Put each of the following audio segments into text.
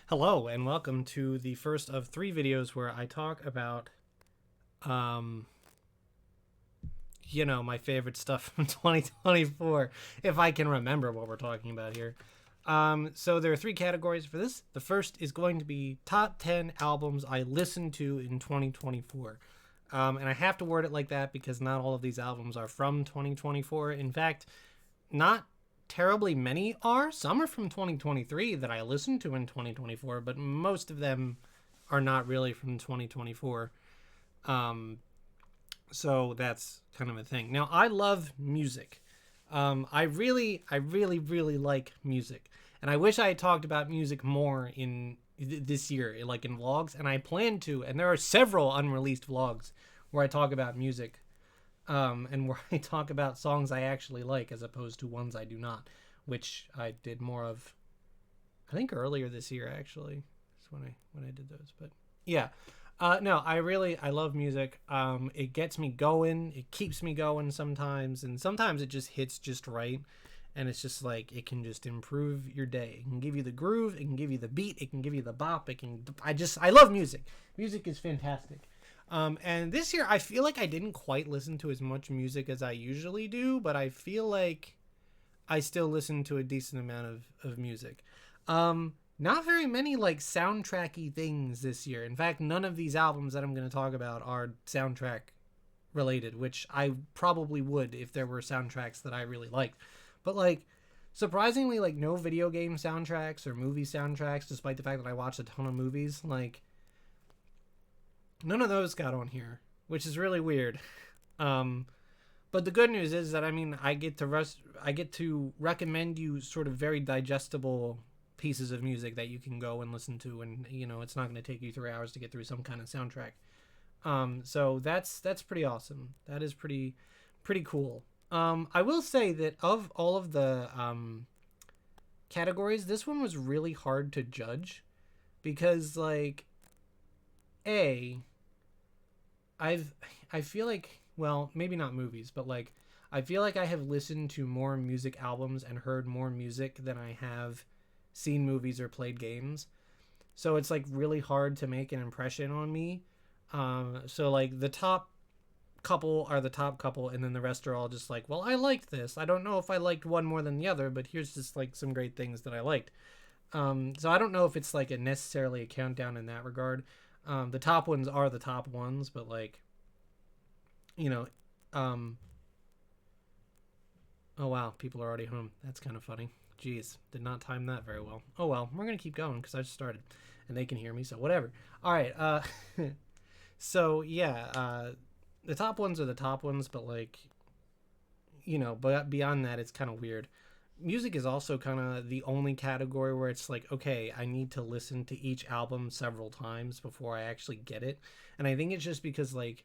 Hello and welcome to the first of three videos where I talk about, um, my favorite stuff from 2024, if I can remember what we're talking about here. So there are three categories for this. The first is going to be top 10 albums I listened to in 2024. And I have to word it like that because not all of these albums are from 2024. In fact, not terribly many are. Some are from 2023 that I listened to in 2024, but most of them are not really from 2024. Um, so that's kind of a thing. Now, I love music. I really like music, and I wish I had talked about music more in this year, like in vlogs. And I plan to. And there are several unreleased vlogs where I talk about music and where I talk about songs I actually like as opposed to ones I do not, which I did more of, I think earlier this year actually. That's when I did those. But yeah, no, I love music. It gets me going. It keeps me going sometimes, and sometimes it just hits just right. And it's just like it can just improve your day. It can give you the groove. It can give you the beat. It can give you the bop. It can. I love music. Music is fantastic. And this year, I feel like I didn't quite listen to as much music as I usually do, but I feel like I still listen to a decent amount of music. Not very many like soundtracky things this year. In fact, none of these albums that I'm going to talk about are soundtrack related, which I probably would if there were soundtracks that I really liked. But like, surprisingly, like no video game soundtracks or movie soundtracks, despite the fact that I watched a ton of movies. Like, none of those got on here, which is really weird. Um, but the good news is that I get to recommend you sort of very digestible pieces of music that you can go and listen to, and it's not going to take you 3 hours to get through some kind of soundtrack. So that's pretty awesome. That is pretty cool. I will say that of all of the categories, this one was really hard to judge because like a I've I feel like, well, maybe not movies, but like I feel like I have listened to more music albums and heard more music than I have seen movies or played games. So it's like really hard to make an impression on me. So like the top couple are the top couple, and then the rest are all just like, well, I liked this. I don't know if I liked one more than the other, but here's just like some great things that I liked. So I don't know if it's like a necessarily a countdown in that regard. The top ones are the top ones, but like, you know, um, oh wow, people are already home. That's kind of funny. Jeez, did not time that very well. Oh well, we're gonna keep going because I just started, and they can hear me, so whatever. All right. So yeah, the top ones are the top ones, but like, but beyond that, it's kind of weird. Music is also kind of the only category where it's like, okay, I need to listen to each album several times before I actually get it. And I think it's just because like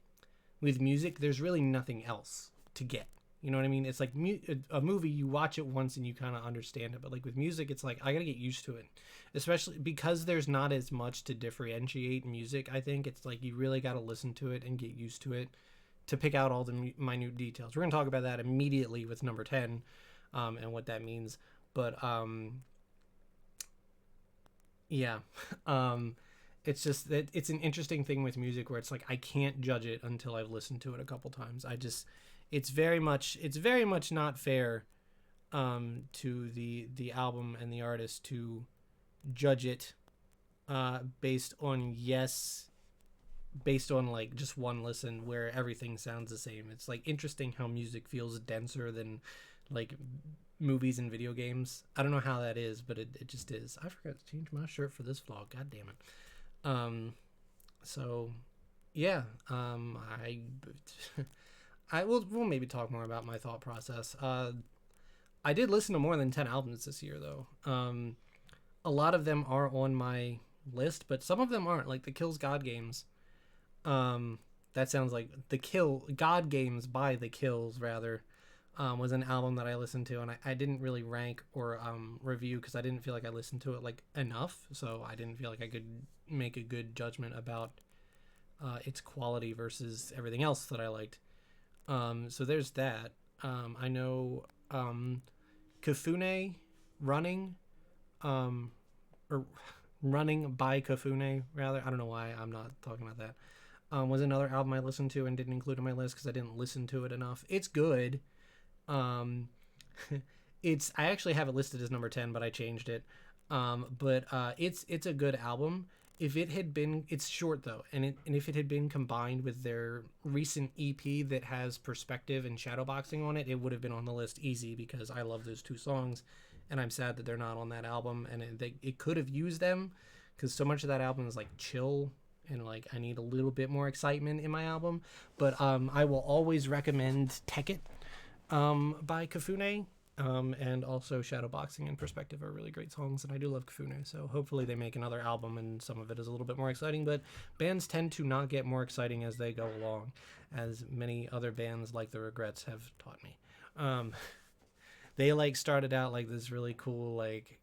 with music, there's really nothing else to get. You know what I mean? It's like a movie, you watch it once and you kind of understand it. But like with music, it's like I got to get used to it, especially because there's not as much to differentiate music. I think it's like you really got to listen to it and get used to it to pick out all the minute details. We're going to talk about that immediately with number 10 and what that means. But yeah, um, it's just that it's an interesting thing with music where it's like I can't judge it until I've listened to it a couple times. It's very much not fair to the album and the artist to judge it based on based on like just one listen where everything sounds the same. It's like interesting how music feels denser than like movies and video games. I don't know how that is, but it just is. I forgot to change my shirt for this vlog. God damn it. So yeah, I will we'll maybe talk more about my thought process. I did listen to more than 10 albums this year though. A lot of them are on my list, but some of them aren't, like the Kills God games. That sounds like the Kill God Games by the Kills rather. Was an album that I listened to, and I didn't really rank or review because I didn't feel like I listened to it like enough, so I didn't feel like I could make a good judgment about its quality versus everything else that I liked. So there's that. I know Kafune Running, or Running by Kafune, rather. I don't know why I'm not talking about that. Was another album I listened to and didn't include in my list because I didn't listen to it enough. It's good. Um, I actually have it listed as number 10, but I changed it. But it's a good album. If it had been, it's short though, and if it had been combined with their recent EP that has perspective and shadowboxing on it, it would have been on the list easy because I love those two songs, and I'm sad that they're not on that album. And it could have used them because so much of that album is like chill, and like I need a little bit more excitement in my album. But I will always recommend Tech It by Kafune. And also Shadowboxing and Perspective are really great songs, and I do love Kafune, so hopefully they make another album and some of it is a little bit more exciting. But bands tend to not get more exciting as they go along, as many other bands like The Regrets have taught me. They like started out like this really cool, like,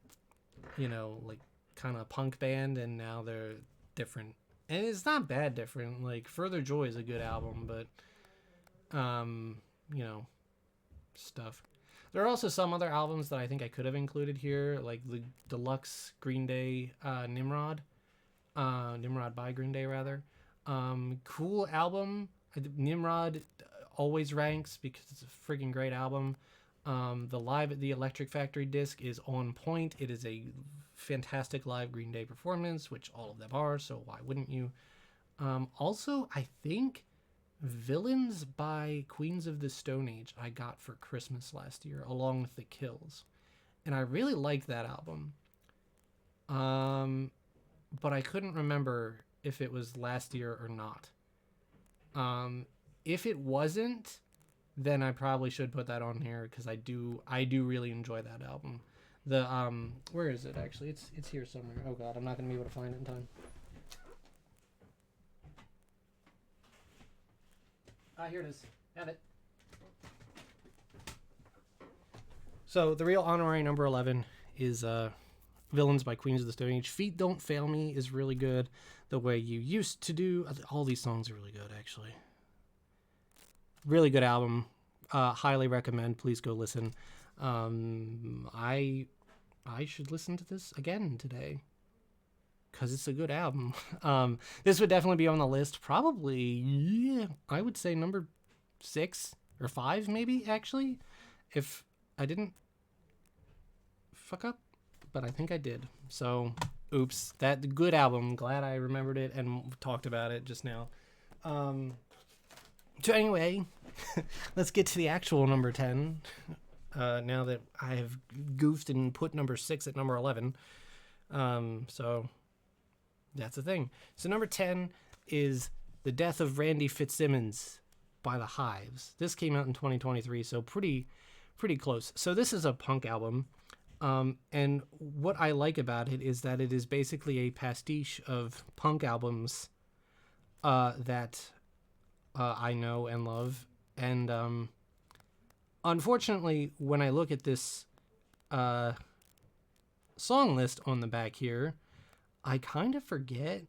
you know, like kind of punk band, and now they're different, and it's not bad different. Like Further Joy is a good album, but you know, stuff. There are also some other albums that I think I could have included here, like the deluxe Green Day Nimrod. Nimrod by Green Day, rather. Cool album. Nimrod always ranks because it's a freaking great album. The Live at the Electric Factory disc is on point. It is a fantastic live Green Day performance, which all of them are, so why wouldn't you? Also, I think Villains by Queens of the Stone Age I got for Christmas last year, along with The Kills. And I really liked that album. But I couldn't remember if it was last year or not. If it wasn't, then I probably should put that on here because I do really enjoy that album. The where is it actually? It's here somewhere. Oh god, I'm not gonna be able to find it in time. Here it is. Have it. So the real honorary number 11 is Villains by Queens of the Stone Age. Feet Don't Fail Me is really good. The Way You Used to Do. All these songs are really good, actually. Really good album. Highly recommend. Please go listen. I should listen to this again today because it's a good album. This would definitely be on the list. Probably, yeah, I would say number 6 or 5, maybe, actually, if I didn't fuck up, but I think I did. So, oops, that good album. Glad I remembered it and talked about it just now. So anyway, let's get to the actual number 10. Now that I have goofed and put number 6 at number 11. So that's the thing. So number 10 is The Death of Randy Fitzsimmons by the Hives. This came out in 2023, so pretty close. So this is a punk album. And what I like about it is that it is basically a pastiche of punk albums that I know and love. And unfortunately, when I look at this song list on the back here, I kind of forget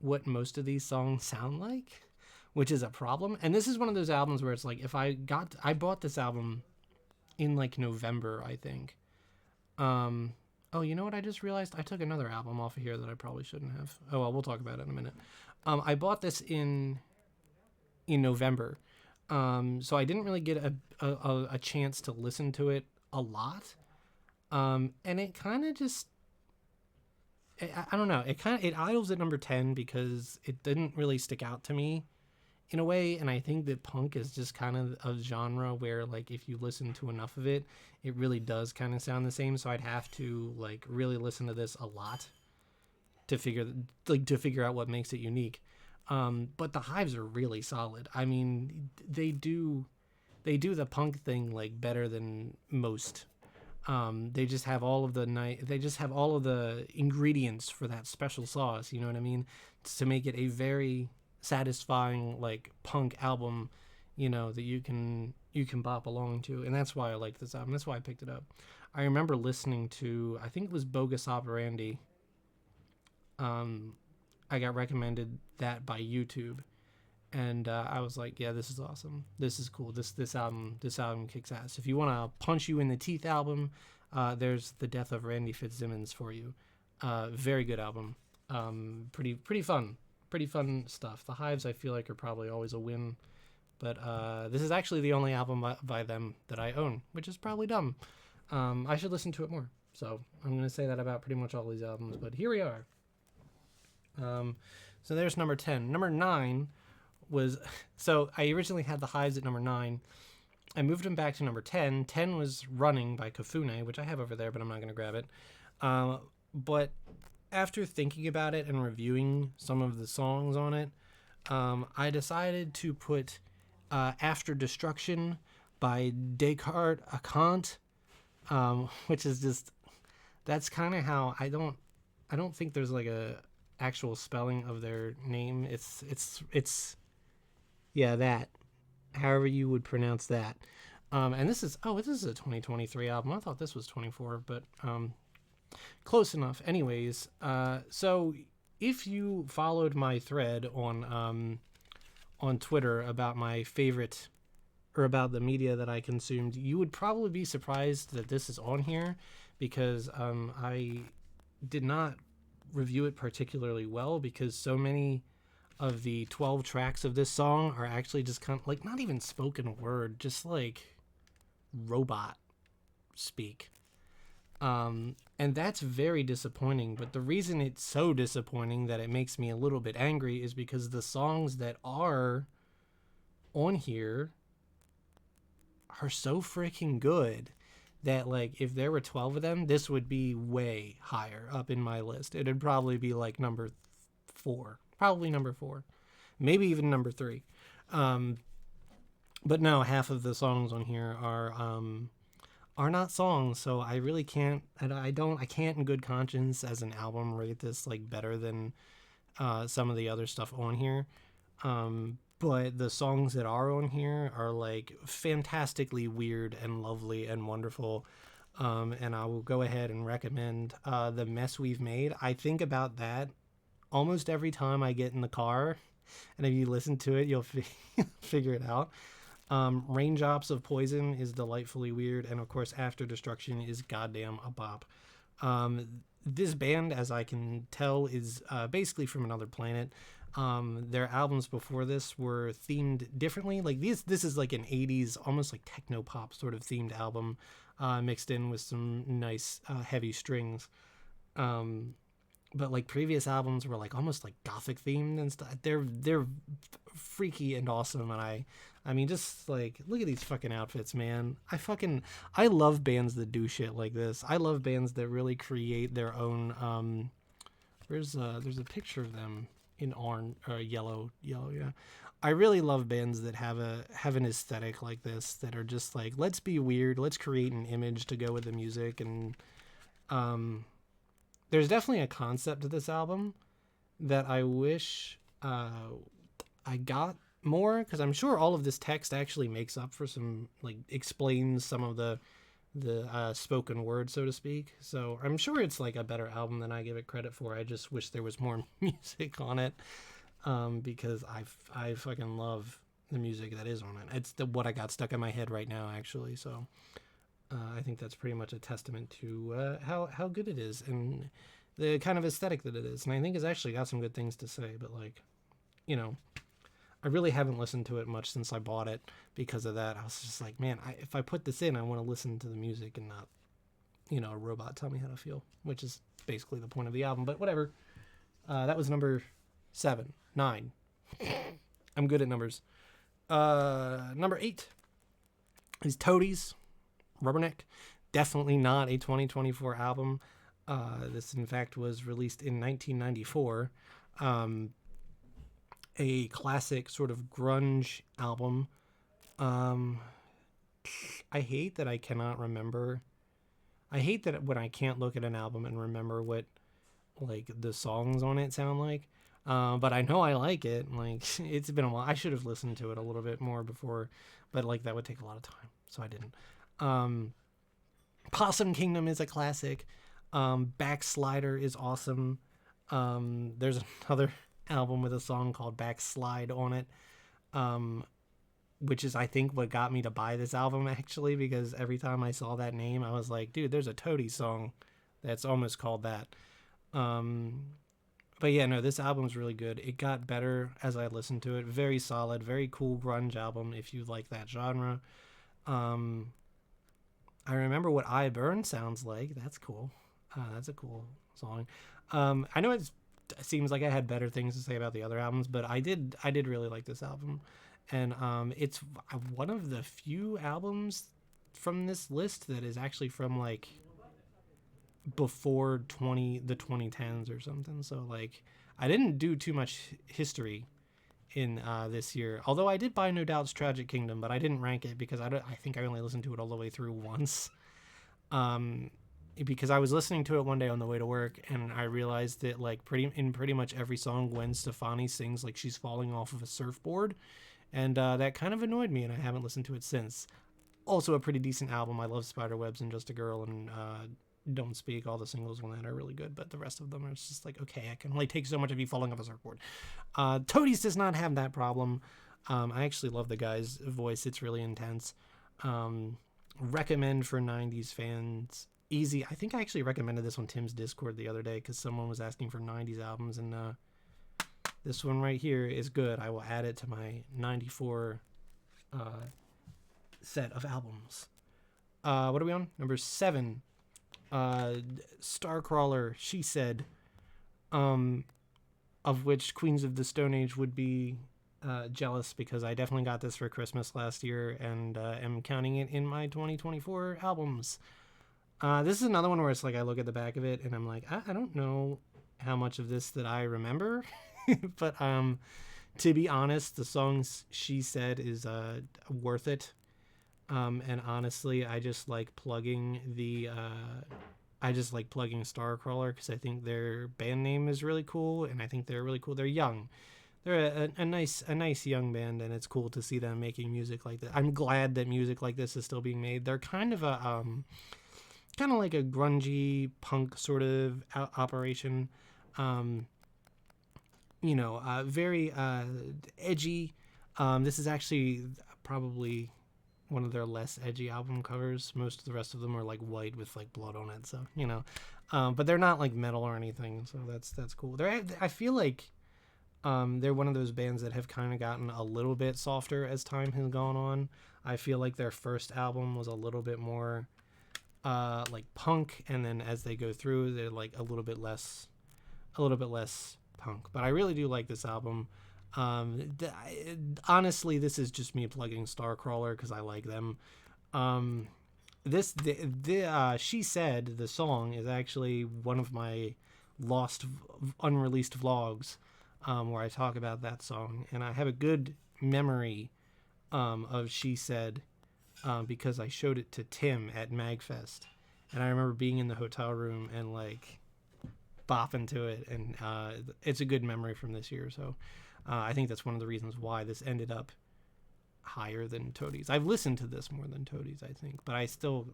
what most of these songs sound like, which is a problem. And this is one of those albums where it's like, I bought this album in like November, I think. Oh, you know what? I just realized I took another album off of here that I probably shouldn't have. Oh, well, we'll talk about it in a minute. I bought this in November. So I didn't really get a chance to listen to it a lot. And it kind of just, I don't know. It idles at number 10 because it didn't really stick out to me in a way. And I think that punk is just kind of a genre where, like, if you listen to enough of it, it really does kind of sound the same. So I'd have to like really listen to this a lot to figure out what makes it unique. But the Hives are really solid. I mean, they do the punk thing like better than most. They just have all of the ingredients for that special sauce, you know what I mean? To make it a very satisfying like punk album, you know, that you can bop along to. And that's why I like this album. That's why I picked it up. I remember listening to, I think it was Bogus Operandi. I got recommended that by YouTube, and I was like, yeah, this is awesome. This is cool. This album kicks ass. If you want to punch you in the teeth album, there's The Death of Randy Fitzsimmons for you. Very good album. Pretty fun. Pretty fun stuff. The Hives, I feel like, are probably always a win. But this is actually the only album by them that I own, which is probably dumb. I should listen to it more. So I'm going to say that about pretty much all these albums. But here we are. So there's number 10. Number 9 was... So I originally had the Hives at number 9. I moved them back to number 10. 10 was Running by Kafune, which I have over there, but I'm not going to grab it. But after thinking about it and reviewing some of the songs on it, I decided to put After Destruction by Descartes Acant, which is just... That's kind of how... I don't think there's like a actual spelling of their name. It's yeah, that, however you would pronounce that. And this is a 2023 album. I thought this was 24, but close enough. Anyways, so if you followed my thread on Twitter about my favorite, or about the media that I consumed, you would probably be surprised that this is on here, because I did not review it particularly well, because so many of the 12 tracks of this song are actually just kind of like not even spoken word, just like robot speak. And that's very disappointing. But the reason it's so disappointing that it makes me a little bit angry is because the songs that are on here are so freaking good that, like, if there were 12 of them, this would be way higher up in my list. It'd probably be like number 4, maybe even number 3. But no, half of the songs on here are not songs, so I really can't. I can't in good conscience as an album rate this like better than some of the other stuff on here. But the songs that are on here are like fantastically weird and lovely and wonderful. And I will go ahead and recommend The Mess We've Made. I think about that almost every time I get in the car. And if you listen to it, you'll figure it out. Raindrops of Poison is delightfully weird. And of course, After Destruction is goddamn a bop. This band, as I can tell, is basically from another planet. Their albums before this were themed differently. Like this is like an 80s, almost like techno pop sort of themed album, mixed in with some nice heavy strings. But like previous albums were like almost like gothic themed and stuff. They're freaky and awesome. And I mean, just like, look at these fucking outfits, man. I love bands that do shit like this. I love bands that really create their own, there's a picture of them in orange or yellow, yeah. I really love bands that have an aesthetic like this, that are just like, let's be weird, let's create an image to go with the music. And there's definitely a concept to this album that I wish I got more, because I'm sure all of this text actually makes up for some, like, explains some of the spoken word, so to speak. So I'm sure it's like a better album than I give it credit for. I just wish there was more music on it, because I fucking love the music that is on it. It's what I got stuck in my head right now, actually. So I think that's pretty much a testament to how good it is and the kind of aesthetic that it is. And I think it's actually got some good things to say, but like, you know, I really haven't listened to it much since I bought it because of that. I was just like, man, if I put this in, I want to listen to the music and not, you know, a robot tell me how to feel, which is basically the point of the album, but whatever. That was number 7, 9. I'm good at numbers. Number 8 is Toadies, Rubberneck. Definitely not a 2024 album. This, in fact, was released in 1994. A classic sort of grunge album. I hate that I cannot remember. I hate that when I can't look at an album and remember what, like, the songs on it sound like. But I know I like it. Like, it's been a while. I should have listened to it a little bit more before, but like that would take a lot of time, so I didn't. Possum Kingdom is a classic. Backslider is awesome. There's another album with a song called Backslide on it, which is, I think, what got me to buy this album, actually, because every time I saw that name, I was like, dude, there's a Toady song that's almost called that. Um, but yeah, no, this album's really good. It got better as I listened to it. Very solid, very cool grunge album if you like that genre. Um, I remember what I Burn sounds like. That's cool. That's a cool song. I know it seems like I had better things to say about the other albums, but I did really like this album, and it's one of the few albums from this list that is actually from like before 2010s or something. So like I didn't do too much history in this year. Although I did buy No Doubt's Tragic Kingdom, but I didn't rank it because I think I only listened to it all the way through once. Um, because I was listening to it one day on the way to work, and I realized that like pretty much every song, Gwen Stefani sings like she's falling off of a surfboard, and that kind of annoyed me, and I haven't listened to it since. Also, a pretty decent album. I love Spiderwebs and Just a Girl and Don't Speak. All the singles on that are really good, but the rest of them are just like, okay, I can only take so much of you falling off a surfboard. Toadies does not have that problem. I actually love the guy's voice. It's really intense. Recommend for 90s fans. Easy. I think I actually recommended this on Tim's Discord the other day because someone was asking for 90s albums, and this one right here is good. I will add it to my 94 set of albums. What are we on? Number 7. Starcrawler, She Said, of which Queens of the Stone Age would be jealous because I definitely got this for Christmas last year and am counting it in my 2024 albums. This is another one where it's like I look at the back of it and I'm like, I don't know how much of this that I remember, but to be honest, the song She Said is worth it. And honestly, I just like plugging Starcrawler because I think their band name is really cool, and I think they're really cool. They're young. They're a nice young band, and it's cool to see them making music like that. I'm glad that music like this is still being made. They're kind of like a grungy punk sort of operation. Very edgy. This is actually probably one of their less edgy album covers. Most of the rest of them are like white with like blood on it, so but they're not like metal or anything, so that's cool. I feel like they're one of those bands that have kind of gotten a little bit softer as time has gone on. I feel like their first album was a little bit more like punk, and then as they go through, they're like a little bit less punk. But I really do like this album. Honestly, this is just me plugging Starcrawler because I like them. She Said, the song, is actually one of my lost, unreleased vlogs where I talk about that song, and I have a good memory of She Said because I showed it to Tim at MagFest, and I remember being in the hotel room and like bopping to it, and it's a good memory from this year. So I think that's one of the reasons why this ended up higher than Toadies. I've listened to this more than Toadies, I think, but I thought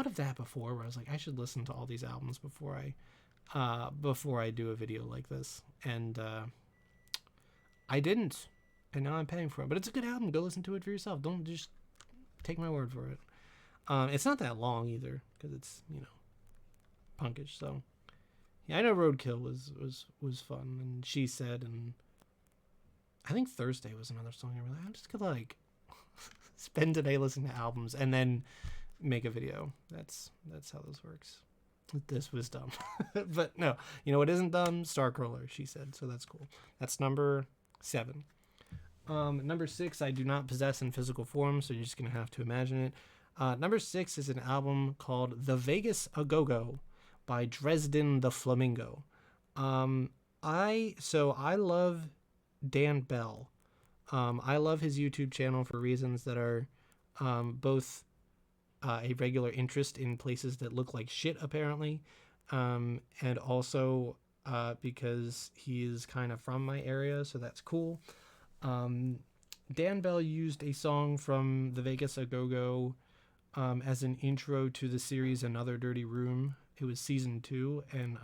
of that before, where I was like, I should listen to all these albums before I do a video like this, and I didn't, and now I'm paying for it. But it's a good album. Go listen to it for yourself. Don't just take my word for it. It's not that long either because it's punkish. So yeah, I know Roadkill was fun, and She Said, and I think Thursday was another song I'm just gonna like spend today listening to albums and then make a video. That's how this works. This was dumb. But no, what isn't dumb? Starcrawler, She Said. So that's cool. That's number 7. Number 6, I do not possess in physical form, so you're just gonna have to imagine it. Number 6 is an album called The Vegas A Go-Go by Dresden the Flamingo. I love Dan Bell. I love his YouTube channel for reasons that are both a regular interest in places that look like shit, apparently, and also because he is kind of from my area, so that's cool. Dan Bell used a song from The Vegas A Go-Go as an intro to the series Another Dirty Room. It was season 2, and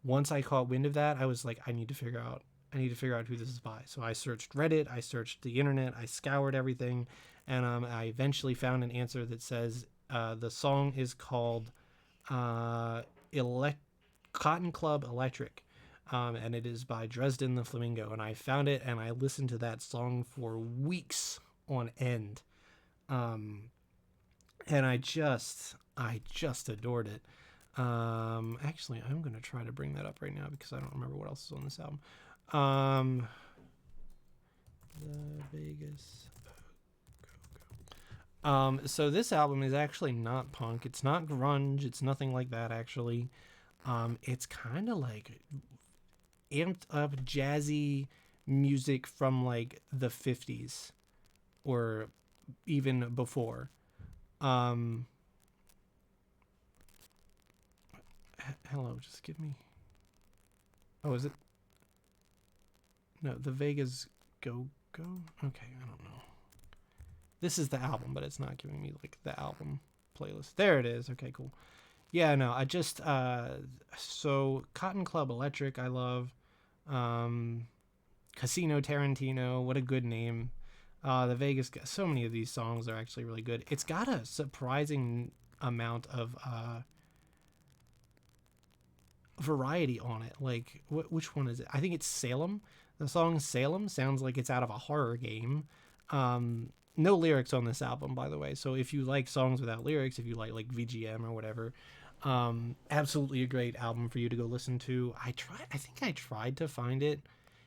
once I caught wind of that, I was like, I need to figure out who this is by. So I searched Reddit, I searched the internet, I scoured everything, and I eventually found an answer that says the song is called uh, Cotton Club Electric. And it is by Dresden the Flamingo. And I found it and I listened to that song for weeks on end. And I just adored it. Actually, I'm gonna try to bring that up right now because I don't remember what else is on this album. The Vegas. So this album is actually not punk. It's not grunge. It's nothing like that. Actually, it's kind of like amped up jazzy music from like the 50s or even before. Um, Hello, just give me. Oh, is it? No, the Vegas Go Go. Okay, I don't know. This is the album, but it's not giving me like the album playlist. There it is. Okay, cool. Yeah, no, I just so Cotton Club Electric, I love. Um, Casino Tarantino, what a good name. The Vegas, so many of these songs are actually really good. It's got a surprising amount of variety on it. Like, which one is it? I think it's Salem. The song Salem sounds like it's out of a horror game. No lyrics on this album, by the way. So if you like songs without lyrics, if you like VGM or whatever, absolutely a great album for you to go listen to. I think I tried to find it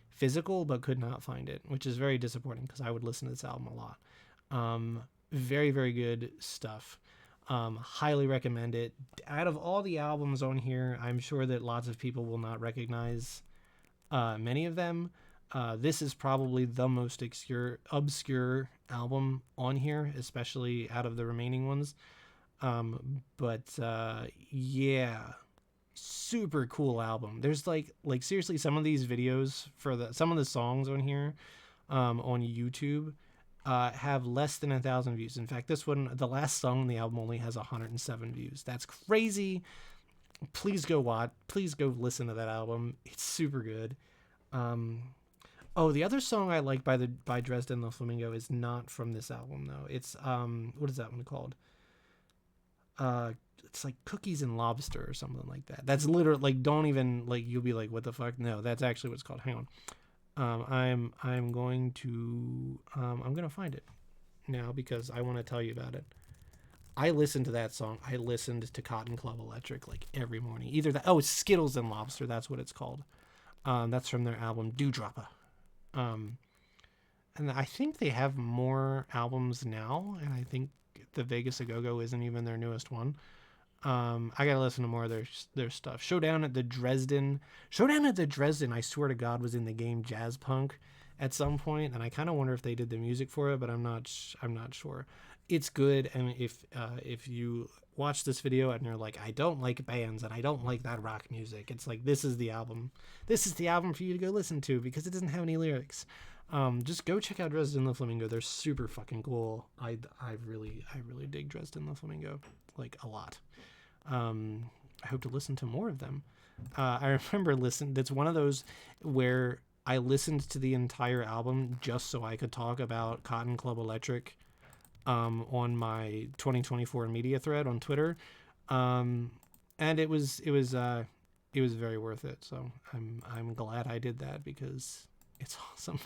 physical, but could not find it, which is very disappointing because I would listen to this album a lot. Very, very good stuff. Highly recommend it. Out of all the albums on here, I'm sure that lots of people will not recognize many of them. This is probably the most obscure album on here, especially out of the remaining ones. Yeah, super cool album. There's like seriously, some of these videos for some of the songs on here, on YouTube, have less than 1,000 views. In fact, this one, the last song on the album, only has 107 views. That's crazy. Please go watch. Please go listen to that album. It's super good. Oh, the other song I like by Dresden the Flamingo is not from this album though. It's what is that one called? It's like Cookies and Lobster or something like that. That's literally like, don't even like, you'll be like, what the fuck? No, that's actually what it's called. Hang on. I'm going to I'm gonna find it now because I want to tell you about it. I listened to that song. I listened to Cotton Club Electric like every morning. Either that, oh, it's Skittles and Lobster. That's what it's called. That's from their album Dewdropper. And I think they have more albums now, and I think the Vegas A Go-Go isn't even their newest one. I gotta listen to more of their stuff. Showdown at the Dresden. I swear to God, was in the game Jazz Punk at some point, and I kind of wonder if they did the music for it, but I'm not sure. It's good, and if you watch this video and you're like, I don't like bands and I don't like that rock music, it's like, this is the album. This is the album for you to go listen to because it doesn't have any lyrics. Just go check out Dresden the Flamingo. They're super fucking cool. I really dig Dresden the Flamingo, like, a lot. I hope to listen to more of them. I remember that's one of those where I listened to the entire album just so I could talk about Cotton Club Electric on my 2024 media thread on Twitter. And it was very worth it. So I'm glad I did that because it's awesome.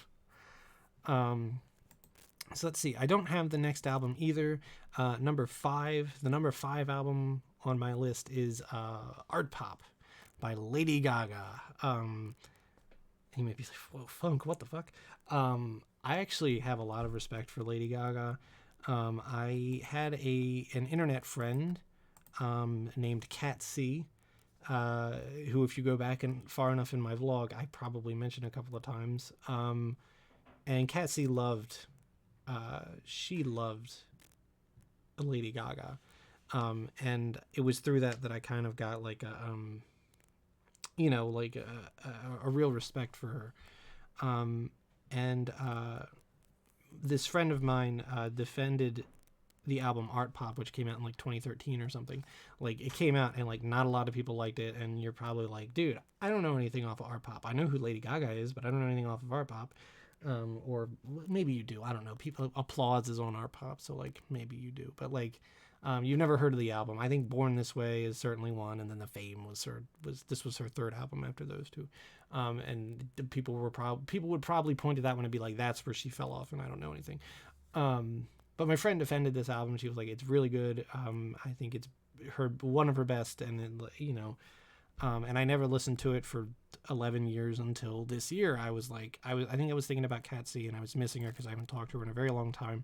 So let's see. I don't have the next album either. Number 5. The number 5 album on my list is Art Pop by Lady Gaga. You may be like, whoa, funk, what the fuck? I actually have a lot of respect for Lady Gaga. I had an internet friend named Cat C, who, if you go back far enough in my vlog, I probably mentioned a couple of times. And Cat C loved Lady Gaga. And it was through that I kind of got like a real respect for her. And this friend of mine defended the album Art Pop, which came out in like 2013 or something. Like, it came out and like not a lot of people liked it, and you're probably like, dude, I don't know anything off of Art Pop. I know who Lady Gaga is, but I don't know anything off of Art Pop. Or maybe you do. I don't know. People, Applause is on Art Pop, so like maybe you do. But like, You've never heard of the album. I think Born This Way is certainly one, and then The Fame was her third album after those two. And people would probably point to that one and be like, that's where she fell off, and I don't know anything. But my friend defended this album. She was like, it's really good. I think it's one of her best, and and I never listened to it for 11 years until this year. I think I was thinking about Catsy, and I was missing her because I haven't talked to her in a very long time.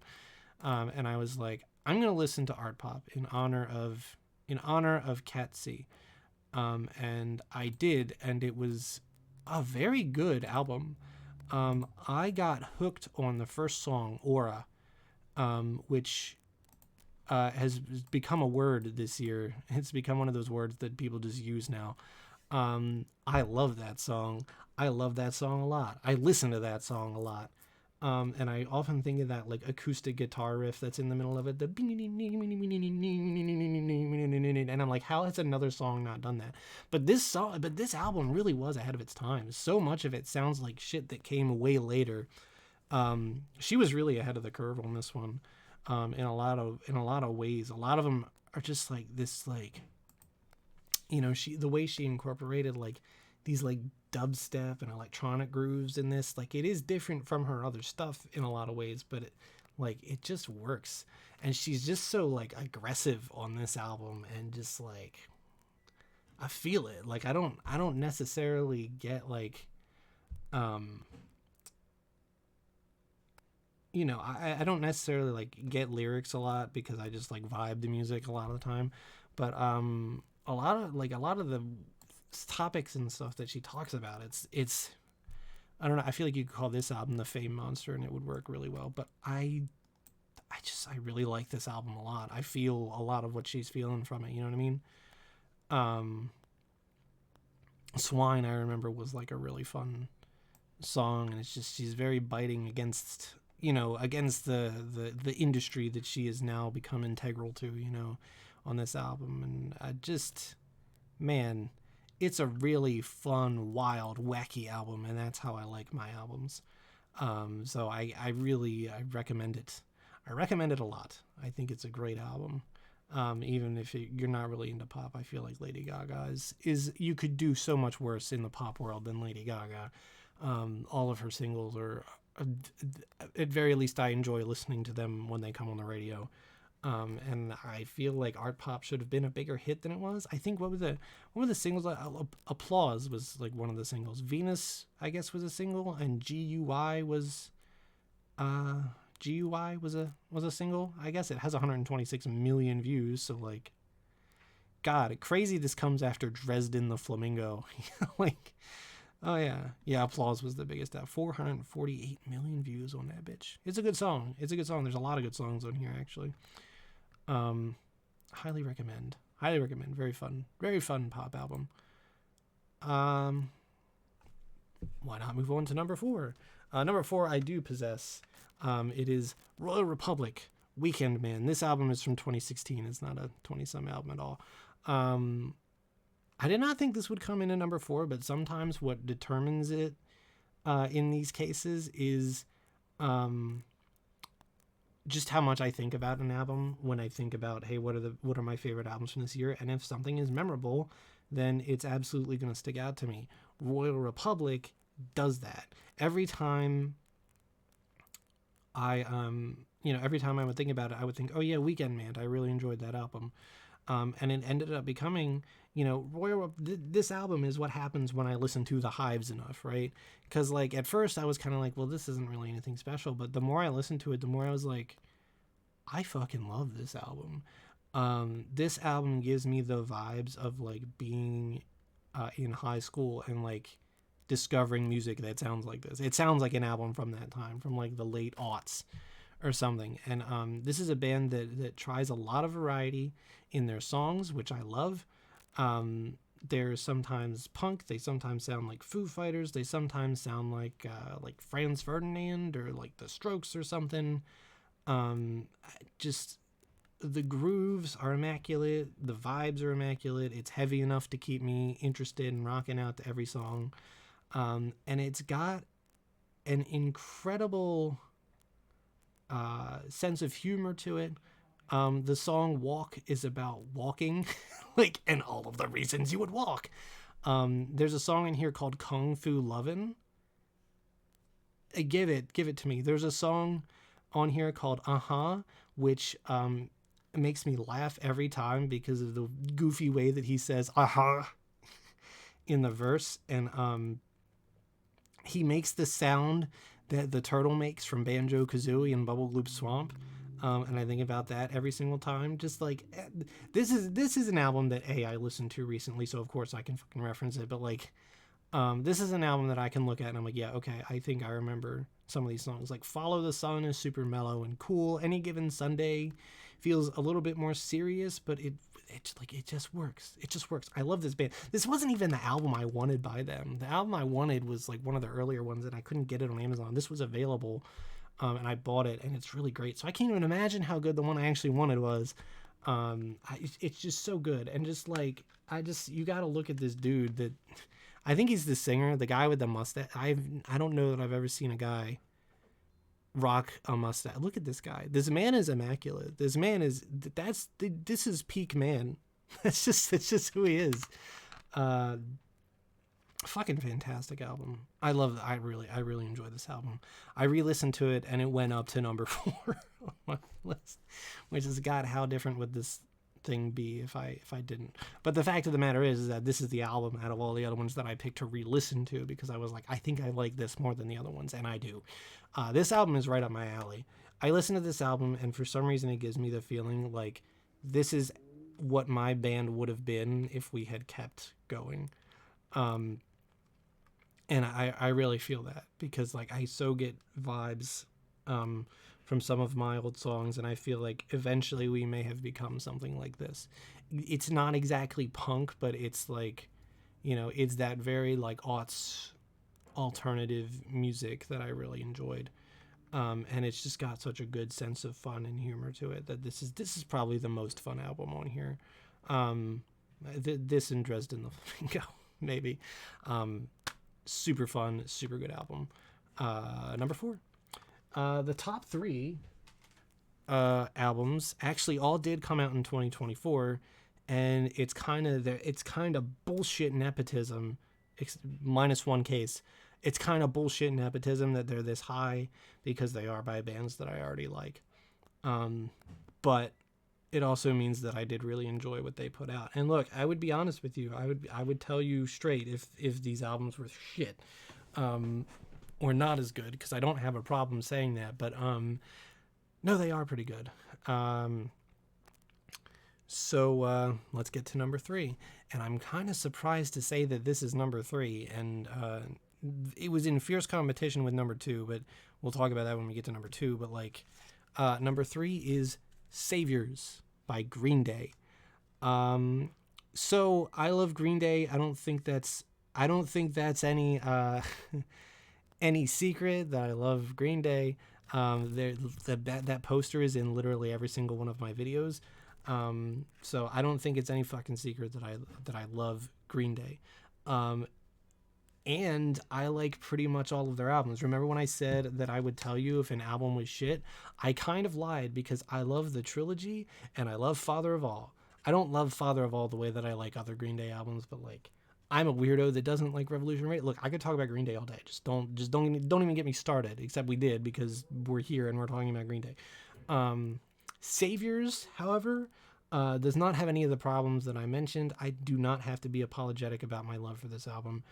And I was like, I'm gonna listen to art pop in honor of Catsy. And I did, and it was a very good album. I got hooked on the first song, Aura, which has become a word this year. It's become one of those words that people just use now. I love that song. I love that song a lot. I listen to that song a lot. And I often think of that like acoustic guitar riff that's in the middle of it. And I'm like, how has another song not done that? But this album really was ahead of its time. So much of it sounds like shit that came way later. She was really ahead of the curve on this one. In a lot of ways. A lot of them are just like this, like, the way she incorporated like these like dubstep and electronic grooves in this, like, it is different from her other stuff in a lot of ways, but it just works. And she's just so like aggressive on this album, and just like, I feel it. Like, I don't necessarily get like, I don't necessarily like get lyrics a lot because I just like vibe the music a lot of the time, but a lot of the topics and stuff that she talks about, it's I don't know, I feel like you could call this album the Fame Monster and it would work really well. But I really like this album a lot. I feel a lot of what she's feeling from it, you know what I mean? Swine, I remember, was like a really fun song, and it's just, she's very biting against the industry that she has now become integral to, on this album. And I just, man, it's a really fun, wild, wacky album, and that's how I like my albums. So I recommend it. I recommend it a lot. I think it's a great album. Even if you're not really into pop, I feel like Lady Gaga is you could do so much worse in the pop world than Lady Gaga. All of her singles are, at very least, I enjoy listening to them when they come on the radio. And I feel like art pop should have been a bigger hit than it was. I think what were the singles? Applause was like one of the singles. Venus, I guess, was a single, and GUI was a single. I guess it has 126 million views. So like, God, crazy. This comes after Dresden the Flamingo. Like, oh yeah. Applause was the biggest. 448 million views on that bitch. It's a good song. There's a lot of good songs on here, actually. Highly recommend. Very fun pop album. Why not move on to number 4? Number 4 I do possess. It is Royal Republic, Weekend Man. This album is from 2016. It's not a 20-some album at all. I did not think this would come in at number 4, but sometimes what determines it in these cases is just how much I think about an album when I think about, hey, what are my favorite albums from this year? And if something is memorable, then it's absolutely going to stick out to me. Royal Republic does that. Every time I would think about it, I would think, oh yeah, Weekend Man. I really enjoyed that album. And it ended up becoming, this album is what happens when I listen to the Hives enough, right? Because like at first I was kind of like, well, this isn't really anything special. But the more I listened to it, the more I was like, I fucking love this album. This album gives me the vibes of like being in high school and like discovering music that sounds like this. It sounds like an album from that time, from like the late aughts or something. And this is a band that tries a lot of variety in their songs, which I love. They're sometimes punk. They sometimes sound like Foo Fighters. They sometimes sound like Franz Ferdinand or like The Strokes or something. Just the grooves are immaculate. The vibes are immaculate. It's heavy enough to keep me interested in rocking out to every song. And it's got an incredible sense of humor to it. The song Walk is about walking, like, and all of the reasons you would walk. There's a song in here called Kung Fu Lovin'. Give it to me. There's a song on here called which makes me laugh every time because of the goofy way that he says in the verse. And he makes the sound that the turtle makes from Banjo Kazooie and Bubble Gloop Swamp. And I think about that every single time. Just like, this is an album that I listened to recently, so of course I can fucking reference it. But like, this is an album that I can look at and I'm like, yeah, okay, I think I remember some of these songs. Like Follow the Sun is super mellow and cool. Any Given Sunday feels a little bit more serious, but it just works. It just works. I love this band. This wasn't even the album I wanted by them. The album I wanted was like one of the earlier ones, and I couldn't get it on Amazon. This was available, and I bought it, and it's really great. So I can't even imagine how good the one I actually wanted was. It's just so good, and just like you got to look at this dude that I think he's the singer, the guy with the mustache. I don't know that I've ever seen a guy rock a mustache. Look at this guy. This man is immaculate. This is peak man. That's just who he is. Fucking fantastic album. I really enjoy this album. I re-listened to it and it went up to number 4 on my list, which is, God, how different would this thing be if I didn't. But the fact of the matter is that this is the album out of all the other ones that I picked to re-listen to, because I was like, I think I like this more than the other ones, and I do. This album is right up my alley. I listen to this album and for some reason it gives me the feeling like this is what my band would have been if we had kept going. And I really feel that, because like I so get vibes from some of my old songs, and I feel like eventually we may have become something like this. It's not exactly punk, but it's like, it's that very like aughts alternative music that I really enjoyed. And it's just got such a good sense of fun and humor to it that this is probably the most fun album on here. This and Dresden the Flamingo, maybe. Super fun, super good album. Number 4. The top 3 albums actually all did come out in 2024, and it's kind of bullshit nepotism, minus one case. It's kind of bullshit nepotism that they're this high because they are by bands that I already like. But it also means that I did really enjoy what they put out. And look, I would be honest with you. I would tell you straight if these albums were shit, or not as good, because I don't have a problem saying that. But no, they are pretty good. So let's get to number 3. And I'm kind of surprised to say that this is number 3. And it was in fierce competition with number 2, but we'll talk about that when we get to number 2. But like, number 3 is Saviors by Green Day. So I love Green Day. I don't think that's any any secret that I love Green Day. That poster is in literally every single one of my videos. So I don't think it's any fucking secret that I love Green Day. And I like pretty much all of their albums. Remember when I said that I would tell you if an album was shit? I kind of lied, because I love the trilogy and I love Father of All. I don't love Father of All the way that I like other Green Day albums, but like, I'm a weirdo that doesn't like Revolution Radio. Look, I could talk about Green Day all day. Just don't even get me started, except we did, because we're here and we're talking about Green Day. Saviors, however, does not have any of the problems that I mentioned. I do not have to be apologetic about my love for this album.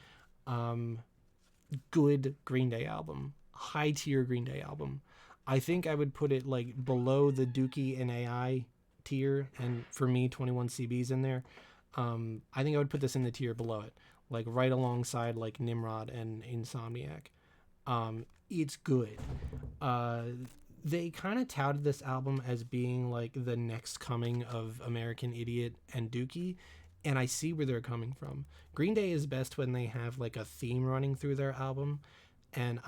Good Green Day album, high tier Green Day album. I think I would put it like below the Dookie and AI tier, and for me 21CB's in there. I think I would put this in the tier below it, like right alongside like Nimrod and Insomniac. It's good. They kind of touted this album as being like the next coming of American Idiot and Dookie, and I see where they're coming from. Green Day is best when they have like a theme running through their album, and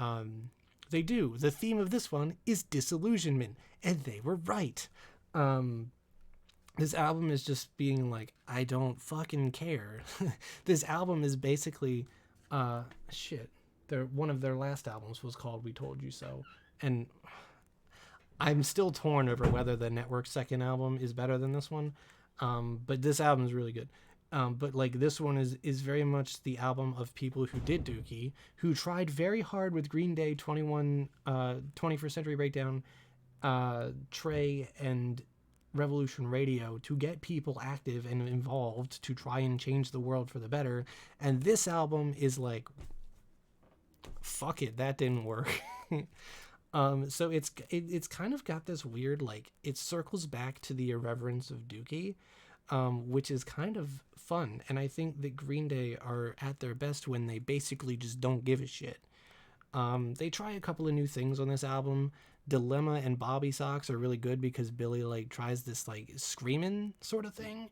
they do. The theme of this one is disillusionment, and they were right. This album is just being like, I don't fucking care. This album is basically one of their last albums was called We Told You So, and I'm still torn over whether the Network's second album is better than this one. But this album is really good. But like this one is very much the album of people who did Dookie, who tried very hard with Green Day, 21st Century Breakdown, Trey, and Revolution Radio to get people active and involved to try and change the world for the better. And this album is like, fuck it, that didn't work. So it's kind of got this weird, like, it circles back to the irreverence of Dookie, which is kind of fun. And I think that Green Day are at their best when they basically just don't give a shit. They try a couple of new things on this album. Dilemma and Bobby Socks are really good because Billy like tries this like screaming sort of thing,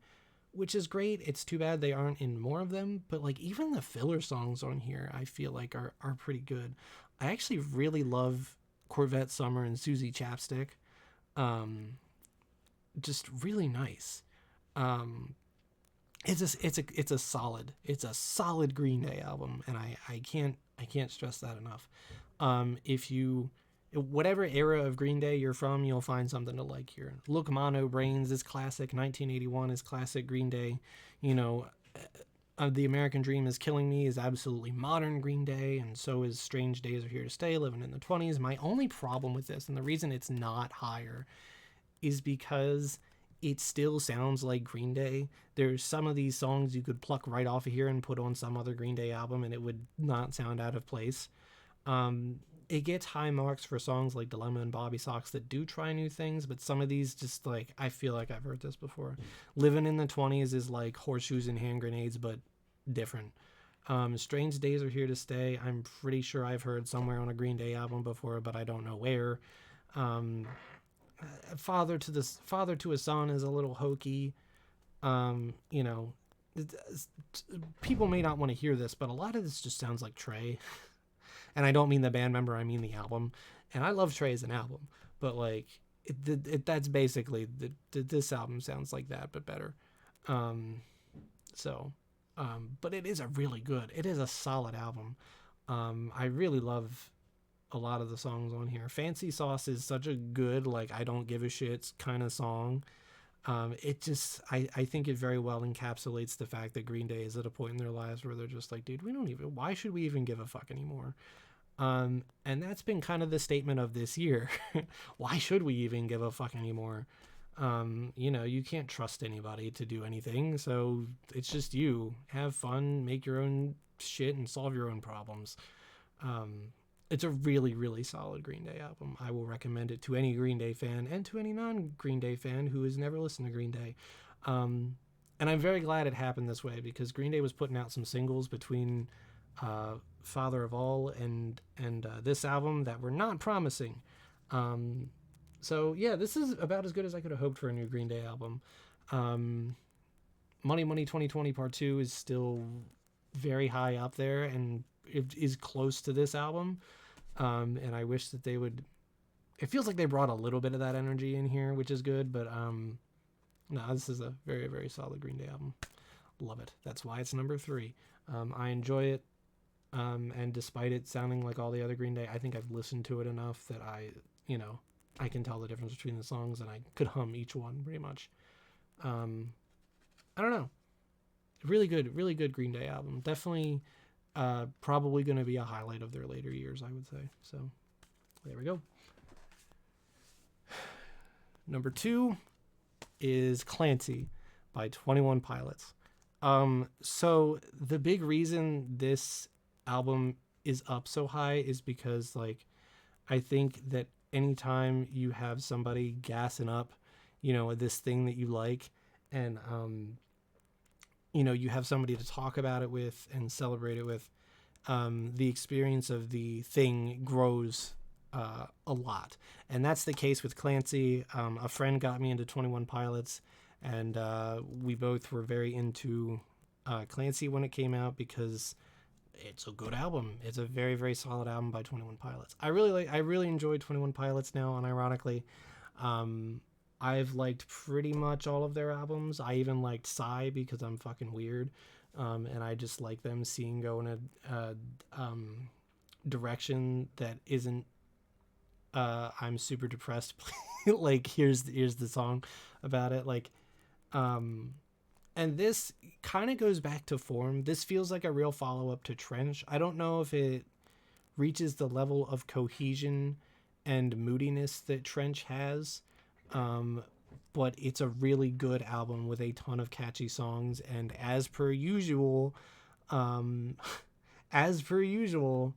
which is great. It's too bad they aren't in more of them, but like even the filler songs on here I feel like are pretty good. I actually really love Corvette Summer and Susie Chapstick. Just really nice. Um, it's a solid Green Day album, and I can't stress that enough. If you whatever era of Green Day you're from, you'll find something to like here. Look, Mono Brains is classic. 1981 is classic Green Day. You know, The American Dream is Killing Me is absolutely modern Green Day, and so is Strange Days Are Here to Stay, Living in the 20s. My only problem with this, and the reason it's not higher, is because it still sounds like Green Day. There's some of these songs you could pluck right off of here and put on some other Green Day album, and it would not sound out of place. It gets high marks for songs like Dilemma and Bobby Socks that do try new things, but some of these just like, I feel like I've heard this before. Living in the 20s is like Horseshoes and Hand Grenades, but different. Strange Days Are Here to Stay, I'm pretty sure I've heard somewhere on a Green Day album before, but I don't know where. Um, Father to a Son is a little hokey. You know, people may not want to hear this, but a lot of this just sounds like Trey. And I don't mean the band member, I mean the album. And I love Trey as an album, but like that's basically this album sounds like that, but better. Um, so, but it is it is a solid album. I really love a lot of the songs on here. Fancy Sauce is such a good, like, I don't give a shit kind of song. It just, I think it very well encapsulates the fact that Green Day is at a point in their lives where they're just like, dude, why should we even give a fuck anymore? And that's been kind of the statement of this year. Why should we even give a fuck anymore? You know, you can't trust anybody to do anything, so it's just you. Have fun, make your own shit, and solve your own problems. It's a really, really solid Green Day album. I will recommend it to any Green Day fan and to any non-Green Day fan who has never listened to Green Day. And I'm very glad it happened this way because Green Day was putting out some singles between Father of All and this album that were not promising. So yeah, this is about as good as I could have hoped for a new Green Day album. Money Money 2020 Part 2 is still very high up there and it is close to this album. And I wish that they would. It feels like they brought a little bit of that energy in here, which is good. But no, this is a very, very solid Green Day album. Love it. That's why it's number 3. I enjoy it. And despite it sounding like all the other Green Day, I think I've listened to it enough that I can tell the difference between the songs and I could hum each one pretty much. I don't know. Really good Green Day album. Definitely. Probably going to be a highlight of their later years, I would say. So there we go. Number 2 is Clancy by 21 Pilots. So the big reason this album is up so high is because, like, I think that anytime you have somebody gassing up, this thing that you like, and you have somebody to talk about it with and celebrate it with, the experience of the thing grows a lot. And that's the case with Clancy. A friend got me into 21 Pilots, and we both were very into Clancy when it came out because it's a good album. It's a very, very solid album by 21 Pilots. I really enjoy 21 Pilots now, unironically. I've liked pretty much all of their albums. I even liked Psy because I'm fucking weird. And I just like them seeing go in a direction that isn't I'm super depressed. Like here's the song about it. Like um and this kind of goes back to form. This feels like a real follow up to Trench. I don't know if it reaches the level of cohesion and moodiness that Trench has. Um, but it's a really good album with a ton of catchy songs. And as per usual, um, as per usual,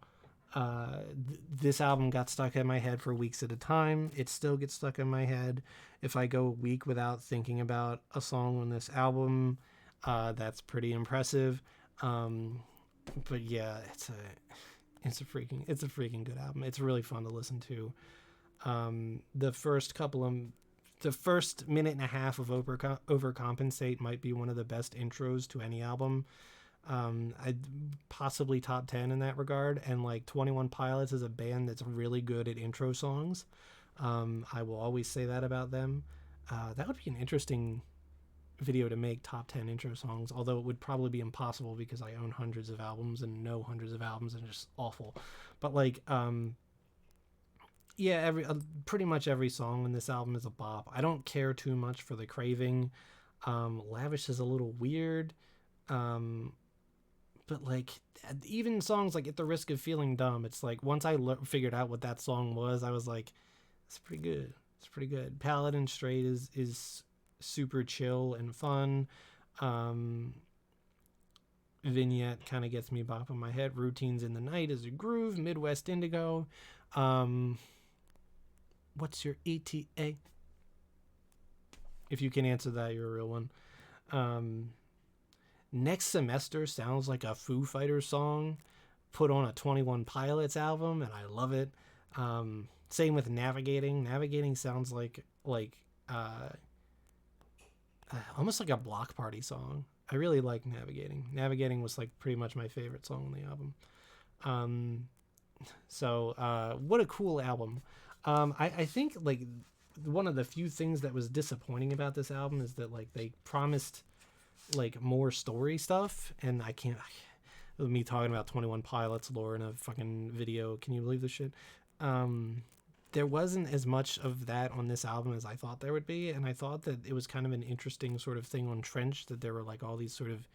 this album got stuck in my head for weeks at a time. It still gets stuck in my head. If I go a week without thinking about a song on this album, that's pretty impressive. Um, but yeah, it's a freaking good album. It's really fun to listen to. The first couple of the first minute and a half of Overcompensate might be one of the best intros to any album. I'd possibly top 10 in that regard. And like 21 Pilots is a band that's really good at intro songs. I will always say that about them. That would be an interesting video to make, top 10 intro songs, although it would probably be impossible because I own hundreds of albums and know hundreds of albums and it's just awful. But like yeah, pretty much every song in this album is a bop. I don't care too much for The Craving. Lavish is a little weird. But like even songs like At the Risk of Feeling Dumb, it's like once I figured out what that song was, I was like, it's pretty good. It's pretty good. Paladin Straight is super chill and fun. Vignette kind of gets me bopping my head. Routines in the Night is a groove. Midwest Indigo. What's your ETA? If you can answer that, you're a real one. Next Semester sounds like a Foo Fighters song put on a 21 Pilots album, and I love it. Same with Navigating. Navigating sounds like almost like a Block Party song. I really like Navigating. Navigating was like pretty much my favorite song on the album. So what a cool album. I think like one of the few things that was disappointing about this album is that like they promised like more story stuff, and I can't with me talking about 21 Pilots lore in a fucking video. Can you believe this shit? There wasn't as much of that on this album as I thought there would be, and I thought that it was kind of an interesting sort of thing on Trench that there were like all these sort of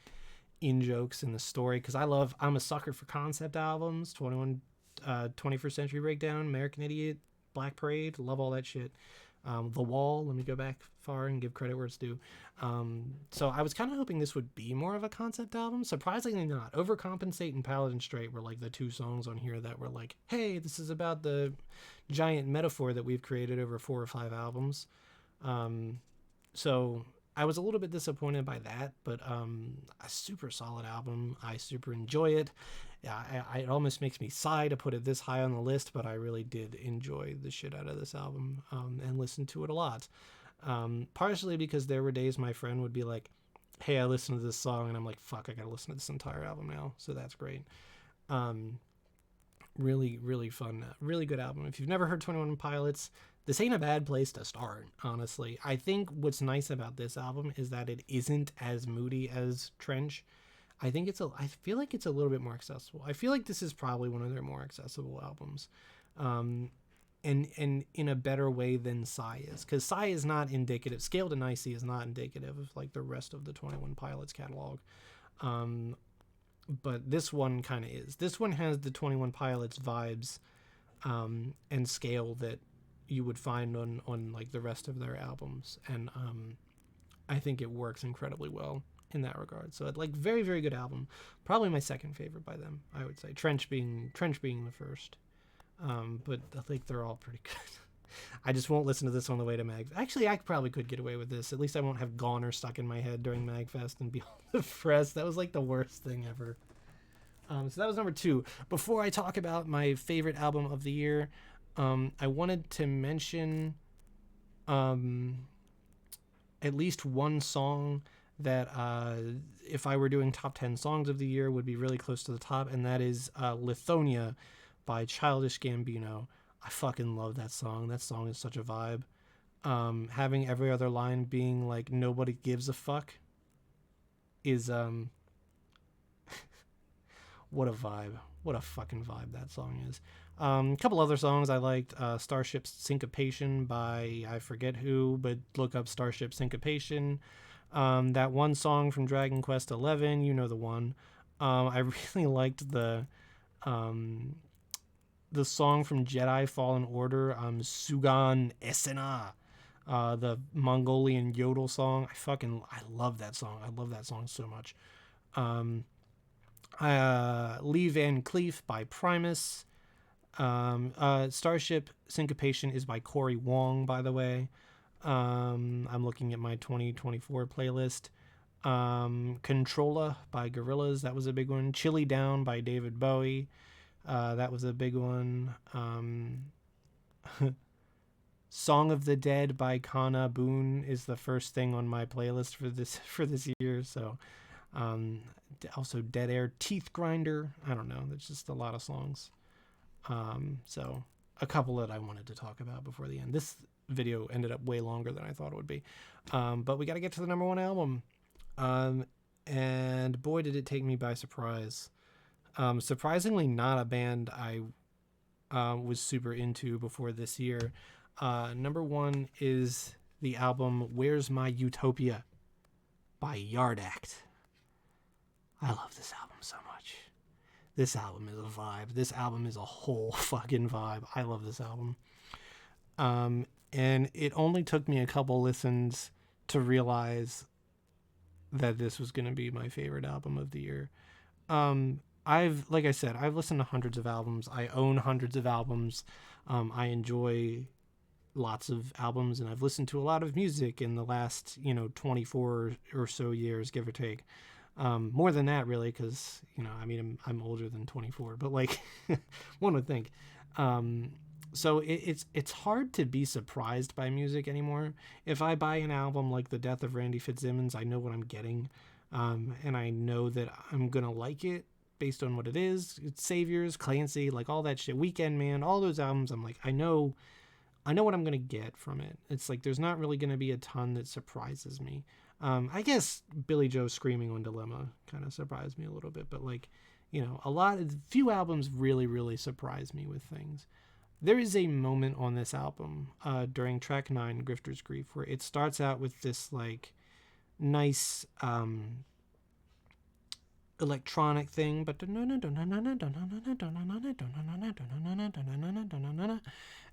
in jokes in the story, because I'm a sucker for concept albums. 21st Century Breakdown, American Idiot, Black Parade, love all that shit. The Wall, let me go back far and give credit where it's due. So I was kind of hoping this would be more of a concept album. Surprisingly not. Overcompensate and Paladin Straight were like the two songs on here that were like, hey, this is about the giant metaphor that we've created over 4 or 5 albums. So I was a little bit disappointed by that, but a super solid album. I super enjoy it. Yeah, it almost makes me sigh to put it this high on the list, but I really did enjoy the shit out of this album and listen to it a lot. Partially because there were days my friend would be like, hey, I listened to this song, and I'm like, fuck, I gotta listen to this entire album now. So that's great. Really, really fun. Really good album. If you've never heard 21 Pilots, this ain't a bad place to start, honestly. I think what's nice about this album is that it isn't as moody as Trench. I feel like it's a little bit more accessible. I feel like this is probably one of their more accessible albums. And in a better way than Psy is. Because Psy is not indicative. Scale to Nicey is not indicative of like the rest of the 21 Pilots catalog. But this one kind of is. This one has the 21 Pilots vibes and scale that you would find on like the rest of their albums. And I think it works incredibly well in that regard. So like very, very good album. Probably my second favorite by them, I would say. Trench being the first. But I think they're all pretty good. I just won't listen to this on the way to Mag. Actually, I probably could get away with this. At least I won't have Goner stuck in my head during Magfest and be all depressed. That was like the worst thing ever. So that was number 2. Before I talk about my favorite album of the year, I wanted to mention at least one song that if I were doing top 10 songs of the year would be really close to the top, and that is Lithonia by Childish Gambino. I fucking love that song. That song is such a vibe. Having every other line being like nobody gives a fuck is What a vibe. What a fucking vibe that song is. A couple other songs I liked. Starship Syncopation by I forget who, but look up Starship Syncopation. That one song from Dragon Quest XI, you know the one. I really liked the song from Jedi Fallen Order, Sugan Esena, the Mongolian yodel song. I love that song. I love that song so much. Lee Van Cleef by Primus. Starship Syncopation is by Corey Wong, by the way. I'm looking at my 2024 playlist. Controlla by Gorillaz, that was a big one. Chilly Down by David Bowie, that was a big one. Song of the Dead by Kana Boone is the first thing on my playlist for this year. So, also Dead Air, Teeth Grinder. I don't know. There's just a lot of songs. So a couple that I wanted to talk about before the end. This video ended up way longer than I thought it would be. But we got to get to the number one album. And boy, did it take me by surprise. Surprisingly not a band I was super into before this year. Number one is the album Where's My Utopia by Yard Act. I love this album so much. This album is a vibe. This album is a whole fucking vibe. I love this album. And it only took me a couple listens to realize that this was going to be my favorite album of the year. Like I said, I've listened to hundreds of albums. I own hundreds of albums. I enjoy lots of albums, and I've listened to a lot of music in the last, 24 or so years, give or take. More than that, really, because, I'm older than 24, but like one would think. So it's hard to be surprised by music anymore. If I buy an album like The Death of Randy Fitzsimmons, I know what I'm getting. And I know that I'm going to like it based on what it is. It's Saviors, Clancy, like all that shit. Weekend Man, all those albums. I'm like, I know what I'm going to get from it. It's like, there's not really going to be a ton that surprises me. I guess Billy Joe Screaming on Dilemma kind of surprised me a little bit, but like, few albums really, really surprise me with things. There is a moment on this album, during track 9, Grifter's Grief, where it starts out with this like nice, electronic thing, but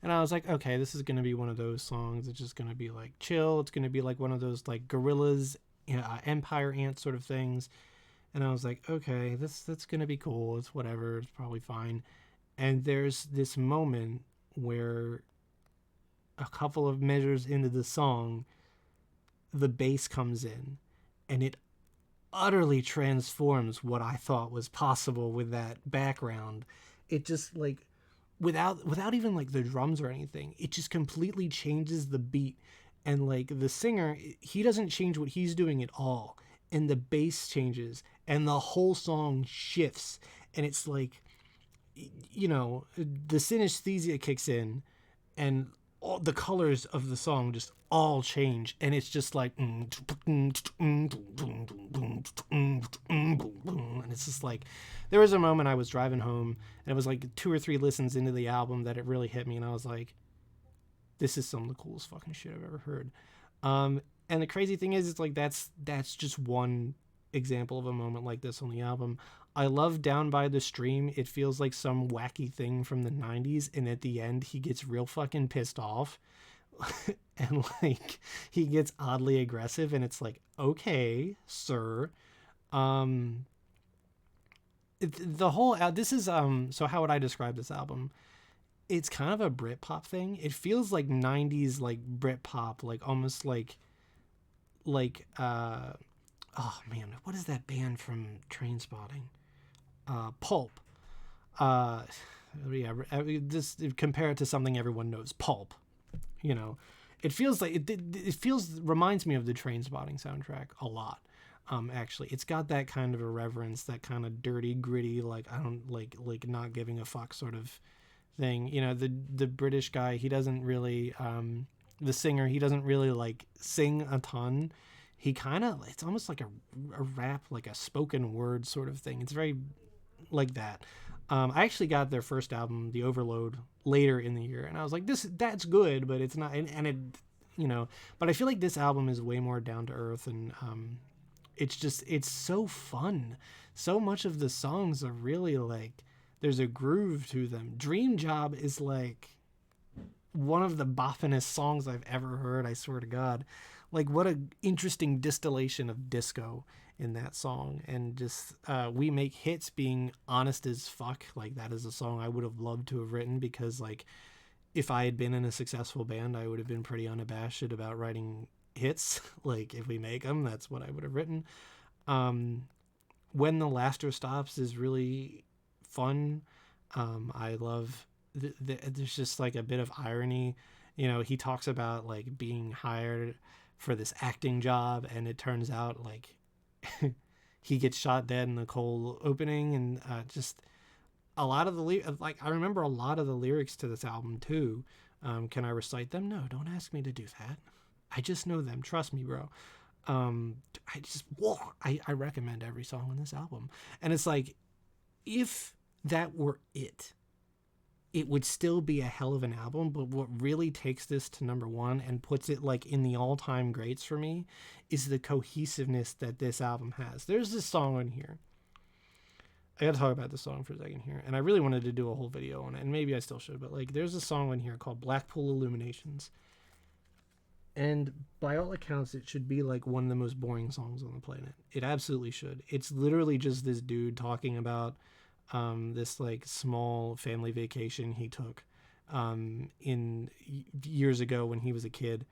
and I was like, okay, this is going to be one of those songs. It's just going to be like chill. It's going to be like one of those like Gorillaz, Empire Ant sort of things. And I was like, okay, that's going to be cool. It's whatever. It's probably fine. And there's this moment where a couple of measures into the song, the bass comes in, and it utterly transforms what I thought was possible with that background. It just like, without even like the drums or anything, it just completely changes the beat. And like the singer, he doesn't change what he's doing at all, and the bass changes and the whole song shifts. And it's like, the synesthesia kicks in, and all the colors of the song just all change, and it's just like, and it's just like, there was a moment I was driving home, and it was like 2 or 3 listens into the album that it really hit me, and I was like, this is some of the coolest fucking shit I've ever heard. And the crazy thing is, it's like, that's just one example of a moment like this on the album. I love Down by the Stream. It feels like some wacky thing from the 90s, and at the end he gets real fucking pissed off and like he gets oddly aggressive, and it's like, okay, sir. The whole this is so how would I describe this album? It's kind of a Britpop thing. It feels like 90s like Britpop, like almost like oh man, what is that band from Trainspotting? Pulp. Just compare it to something everyone knows, Pulp. It feels like reminds me of the Trainspotting soundtrack a lot. Actually, it's got that kind of irreverence, that kind of dirty, gritty, like I don't like not giving a fuck sort of thing. The British guy, he doesn't really the singer, he doesn't really like sing a ton. He kind of, it's almost like a rap, like a spoken word sort of thing. It's very like that. I actually got their first album, The Overload, later in the year, and I was like, that's good, but it's not, and it, but I feel like this album is way more down to earth, and it's so fun. So much of the songs are really like, there's a groove to them. Dream Job is like one of the boffinest songs I've ever heard, I swear to God. Like, what a interesting distillation of disco in that song. And just We Make Hits being honest as fuck. Like, that is a song I would have loved to have written, because like, if I had been in a successful band, I would have been pretty unabashed about writing hits. Like, if we make them, that's what I would have written. When the Laughter Stops is really fun. I love there's just like a bit of irony. He talks about like being hired for this acting job, and it turns out like he gets shot dead in the cold opening, and just a lot of the like, I remember a lot of the lyrics to this album too. Can I recite them? No, don't ask me to do that. I just know them. Trust me, bro. I recommend every song on this album. And it's like, if that were it would still be a hell of an album. But what really takes this to number one and puts it like in the all-time greats for me is the cohesiveness that this album has. There's this song on here. I gotta talk about this song for a second here. And I really wanted to do a whole video on it, and maybe I still should, but like, there's a song on here called Blackpool Illuminations. And by all accounts, it should be like one of the most boring songs on the planet. It absolutely should. It's literally just this dude talking about this like small family vacation he took in years ago when he was a kid.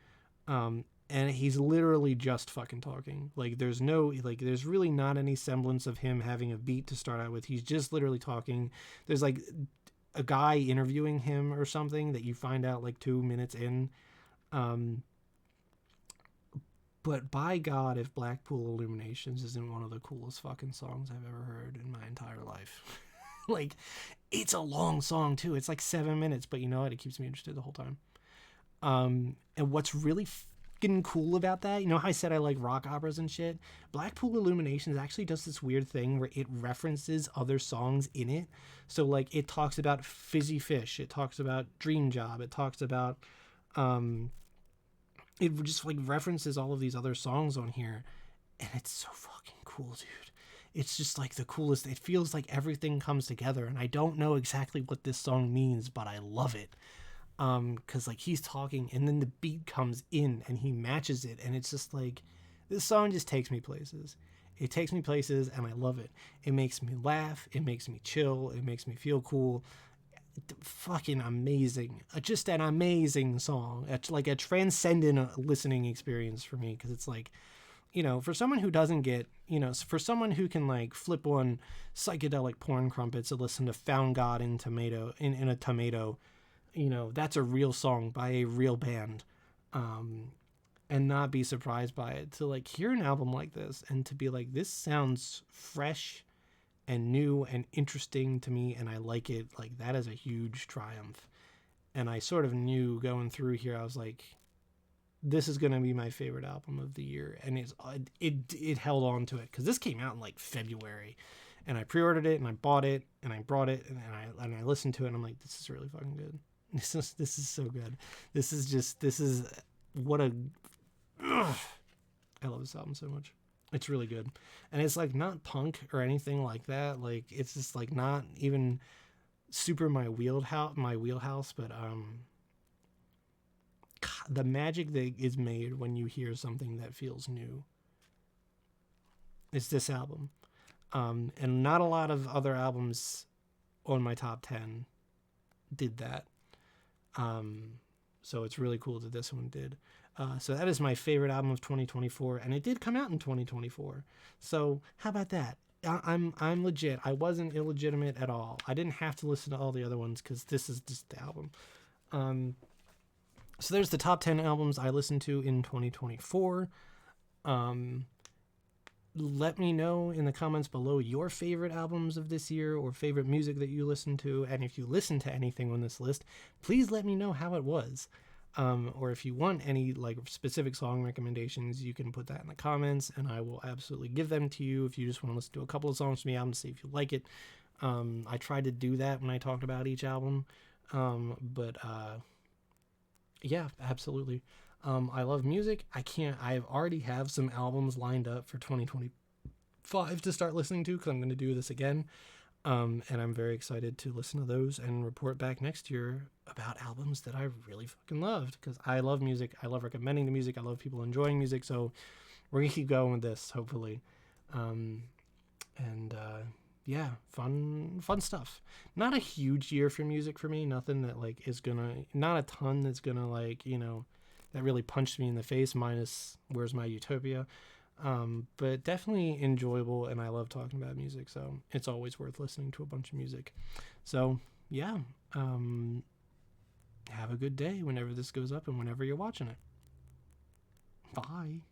And he's literally just fucking talking. Like, there's really not any semblance of him having a beat to start out with. He's just literally talking. There's like a guy interviewing him or something that you find out like 2 minutes in. But by God, if Blackpool Illuminations isn't one of the coolest fucking songs I've ever heard in my entire life. Like, it's a long song too. It's like 7 minutes, but you know what? It keeps me interested the whole time. And what's really fucking cool about that, you know how I said I like rock operas and shit? Blackpool Illuminations actually does this weird thing where it references other songs in it. So like, it talks about Fizzy Fish. It talks about Dream Job. It talks about, it just like references all of these other songs on here, and it's so fucking cool, dude. It's just like the coolest. It feels like everything comes together, and I don't know exactly what this song means, but I love it. Cause like, he's talking and then the beat comes in and he matches it, and it's just like, this song just takes me places. It takes me places, and I love it. It makes me laugh. It makes me chill. It makes me feel cool. Fucking amazing. Just an amazing song. It's like a transcendent listening experience for me, because it's like, for someone who doesn't get, for someone who can like flip on psychedelic porn crumpets and listen to Found God in a Tomato, that's a real song by a real band, and not be surprised by it. To like hear an album like this and to be like, this sounds fresh and new and interesting to me, and I like it, like, that is a huge triumph. And I sort of knew going through here, I was like, this is going to be my favorite album of the year. And it held on to it, because this came out in like February, and I pre-ordered it, and I bought it, and I brought it, and I listened to it, and I'm like, this is really fucking good. This is so good. I love this album so much. It's really good. And it's like not punk or anything like that. Like, it's just like not even super my wheelhouse, but the magic that is made when you hear something that feels new. It's this album. And not a lot of other albums on my top 10 did that. So it's really cool that this one did. So that is my favorite album of 2024, and it did come out in 2024. So how about that? I'm legit. I wasn't illegitimate at all. I didn't have to listen to all the other ones, because this is just the album. So there's the top 10 albums I listened to in 2024. Let me know in the comments below your favorite albums of this year, or favorite music that you listen to. And if you listen to anything on this list, please let me know how it was. Or if you want any like specific song recommendations, you can put that in the comments, and I will absolutely give them to you. If you just want to listen to a couple of songs from the album to see if you like it, I tried to do that when I talked about each album. But yeah, absolutely. I love music. I've already have some albums lined up for 2025 to start listening to because I'm going to do this again. And I'm very excited to listen to those and report back next year about albums that I really fucking loved because I love music. I love recommending the music. I love people enjoying music. So we're going to keep going with this, hopefully. And yeah, fun stuff. Not a huge year for music for me. Nothing that like is gonna, not a ton that's gonna like, that really punched me in the face. Minus Where's My Utopia. But definitely enjoyable, and I love talking about music, so it's always worth listening to a bunch of music. So yeah, have a good day whenever this goes up and whenever you're watching it. Bye.